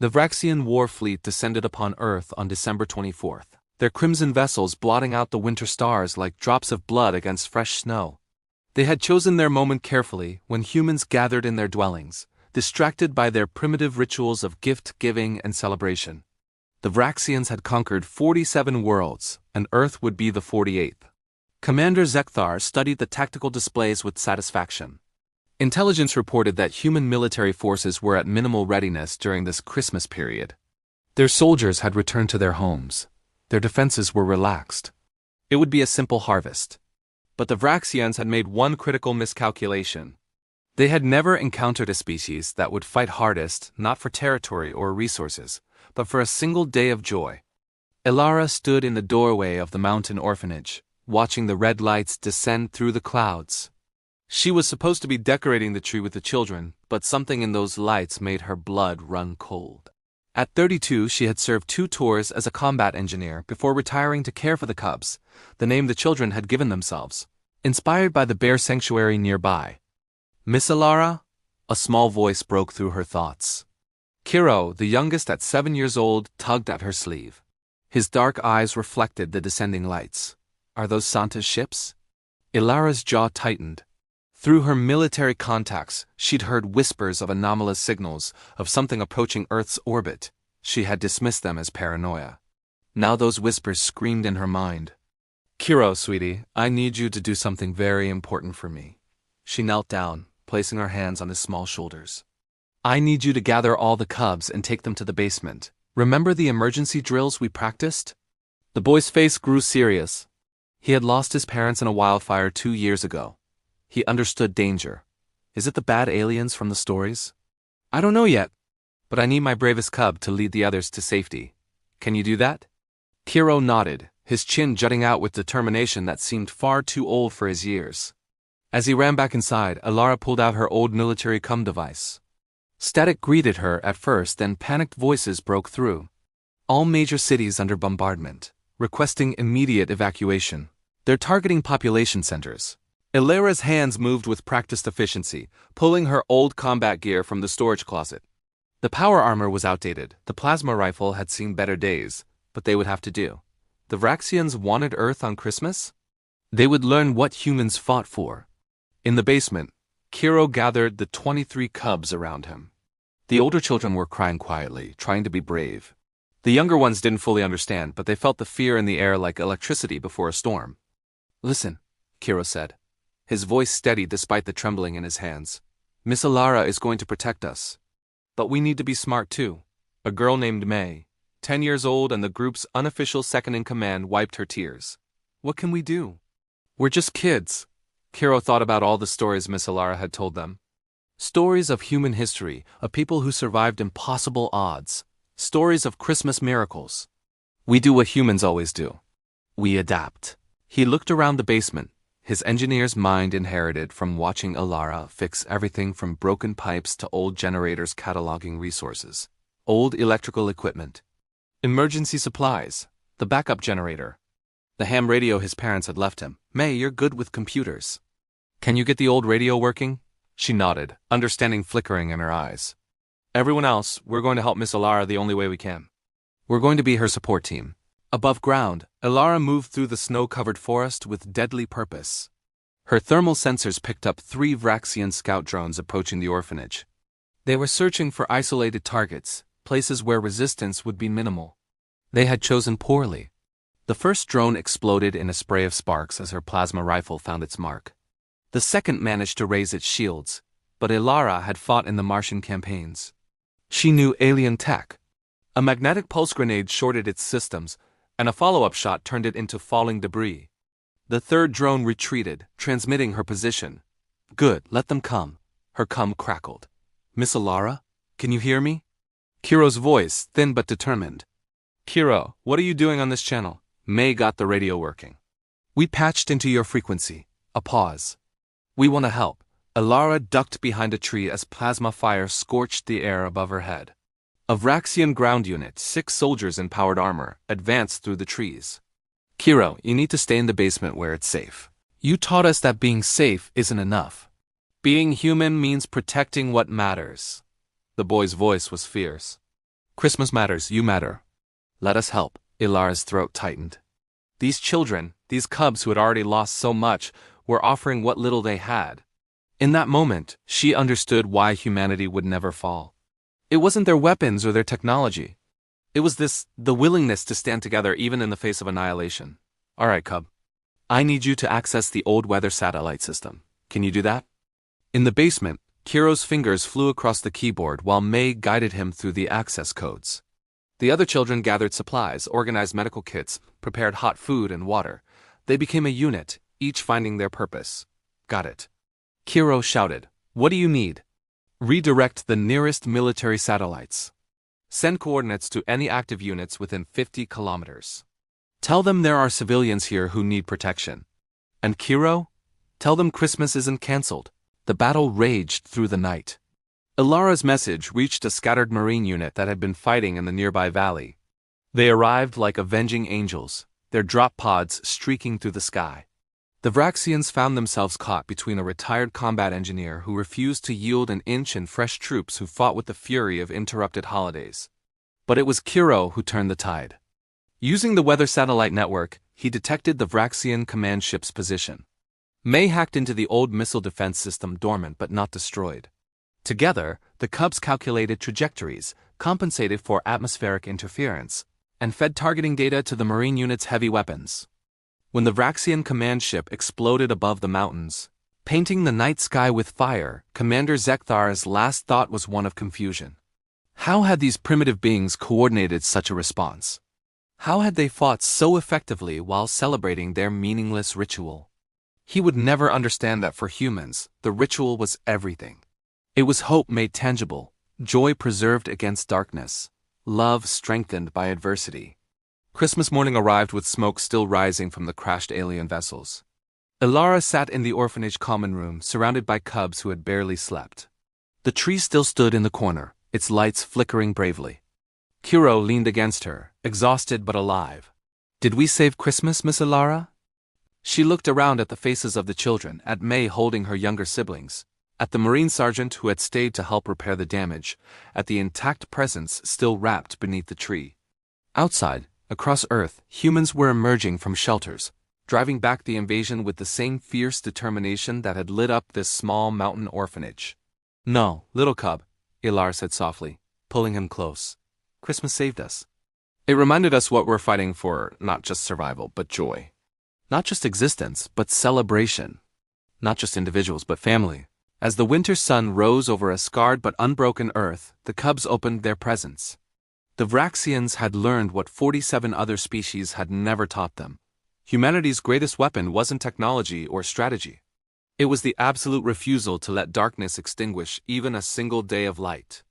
The Vraxian war fleet descended upon Earth on December 24th, their crimson vessels blotting out the winter stars like drops of blood against fresh snow. They had chosen their moment carefully when humans gathered in their dwellings, distracted by their primitive rituals of gift-giving and celebration. The Vraxians had conquered 47 worlds, and Earth would be the 48th. Commander Zekthar studied the tactical displays with satisfaction. Intelligence reported that human military forces were at minimal readiness during this Christmas period. Their soldiers had returned to their homes. Their defenses were relaxed. It would be a simple harvest. But the Vraxians had made one critical miscalculation. They had never encountered a species that would fight hardest not for territory or resources, but for a single day of joy. Elara stood in the doorway of the mountain orphanage, watching the red lights descend through the clouds. She was supposed to be decorating the tree with the children, but something in those lights made her blood run cold. At 32, she had served 2 tours as a combat engineer before retiring to care for the cubs, the name the children had given themselves, inspired by the bear sanctuary nearby. "Miss Elara?" A small voice broke through her thoughts. Kiro, the youngest at 7 years old, tugged at her sleeve. His dark eyes reflected the descending lights. "Are those Santa's ships?" Elara's jaw tightened. Through her military contacts, she'd heard whispers of anomalous signals of something approaching Earth's orbit. She had dismissed them as paranoia. Now those whispers screamed in her mind. "Kiro, sweetie, I need you to do something very important for me." She knelt down, placing her hands on his small shoulders. "I need you to gather all the cubs and take them to the basement. Remember the emergency drills we practiced?" The boy's face grew serious. He had lost his parents in a wildfire 2 years ago. He understood danger. Is it the bad aliens from the stories? "I don't know yet, but I need my bravest cub to lead the others to safety. Can you do that?" Kiro nodded, his chin jutting out with determination that seemed far too old for his years. As he ran back inside, Elara pulled out her old military comm device. Static greeted her at first, then panicked voices broke through. All major cities under bombardment, requesting immediate evacuation. They're targeting population centers. Elara's hands moved with practiced efficiency, pulling her old combat gear from the storage closet. The power armor was outdated, the plasma rifle had seen better days, but they would have to do. The Vraxians wanted Earth on Christmas? They would learn what humans fought for. In the basement, Kiro gathered the 23 cubs around him. The older children were crying quietly, trying to be brave. The younger ones didn't fully understand, but they felt the fear in the air like electricity before a storm. "Listen," Kiro said, his voice steady despite the trembling in his hands. "Miss Elara is going to protect us. But we need to be smart too." A girl named May, 10 years old and the group's unofficial second-in-command, wiped her tears. "What can we do? We're just kids." Kiro thought about all the stories Miss Elara had told them. Stories of human history, of people who survived impossible odds. Stories of Christmas miracles. "We do what humans always do. We adapt." He looked around the basement, his engineer's mind inherited from watching Elara fix everything from broken pipes to old generators cataloging resources. Old electrical equipment. Emergency supplies. The backup generator. The ham radio his parents had left him. "May, you're good with computers. Can you get the old radio working?" She nodded, understanding flickering in her eyes. "Everyone else, we're going to help Miss Elara the only way we can. We're going to be her support team." Above ground, Elara moved through the snow-covered forest with deadly purpose. Her thermal sensors picked up 3 Vraxian scout drones approaching the orphanage. They were searching for isolated targets, places where resistance would be minimal. They had chosen poorly. The first drone exploded in a spray of sparks as her plasma rifle found its mark. The second managed to raise its shields, but Elara had fought in the Martian campaigns. She knew alien tech. A magnetic pulse grenade shorted its systems, and a follow-up shot turned it into falling debris. The third drone retreated, transmitting her position. "Good, let them come." Her comm crackled. "Miss Elara, can you hear me?" Kiro's voice, thin but determined. "Kiro, what are you doing on this channel?" May got the radio working. "We patched into your frequency." A pause. "We want to help." Elara ducked behind a tree as plasma fire scorched the air above her head. A Vraxian ground unit, 6 soldiers in powered armor, advanced through the trees. "Kiro, you need to stay in the basement where it's safe. You taught us that being safe isn't enough. Being human means protecting what matters." The boy's voice was fierce. Christmas matters, you matter. Let us help. Ilara's throat tightened. These children, these cubs who had already lost so much, were offering what little they had. In that moment, she understood why humanity would never fall. It wasn't their weapons or their technology. It was the willingness to stand together even in the face of annihilation. All right, cub. I need you to access the old weather satellite system. Can you do that? In the basement, Kiro's fingers flew across the keyboard while May guided him through the access codes. The other children gathered supplies, organized medical kits, prepared hot food and water. They became a unit, each finding their purpose. Got it. Kiro shouted, "What do you need?" Redirect the nearest military satellites. Send coordinates to any active units within 50 kilometers. Tell them there are civilians here who need protection. And Kiro? Tell them Christmas isn't cancelled. The battle raged through the night. Ilara's message reached a scattered Marine unit that had been fighting in the nearby valley. They arrived like avenging angels, their drop pods streaking through the sky. The Vraxians found themselves caught between a retired combat engineer who refused to yield an inch and fresh troops who fought with the fury of interrupted holidays. But it was Kiro who turned the tide. Using the weather satellite network, he detected the Vraxian command ship's position. May hacked into the old missile defense system dormant but not destroyed. Together, the Cubs calculated trajectories, compensated for atmospheric interference, and fed targeting data to the Marine unit's heavy weapons. When the Vraxian command ship exploded above the mountains, painting the night sky with fire, Commander Zekthar's last thought was one of confusion. How had these primitive beings coordinated such a response? How had they fought so effectively while celebrating their meaningless ritual? He would never understand that for humans, the ritual was everything. It was hope made tangible, joy preserved against darkness, love strengthened by adversity. Christmas morning arrived with smoke still rising from the crashed alien vessels. Ilara sat in the orphanage common room, surrounded by cubs who had barely slept. The tree still stood in the corner, its lights flickering bravely. Kiro leaned against her, exhausted but alive. "Did we save Christmas, Miss Ilara?" She looked around at the faces of the children, at May holding her younger siblings, at the Marine sergeant who had stayed to help repair the damage, at the intact presence still wrapped beneath the tree. Outside, across Earth, humans were emerging from shelters, driving back the invasion with the same fierce determination that had lit up this small mountain orphanage. "No, little cub," Ilar said softly, pulling him close. "Christmas saved us. It reminded us what we're fighting for, not just survival, but joy. Not just existence, but celebration. Not just individuals, but family." As the winter sun rose over a scarred but unbroken Earth, the cubs opened their presents. The Vraxians had learned what 47 other species had never taught them. Humanity's greatest weapon wasn't technology or strategy. It was the absolute refusal to let darkness extinguish even a single day of light.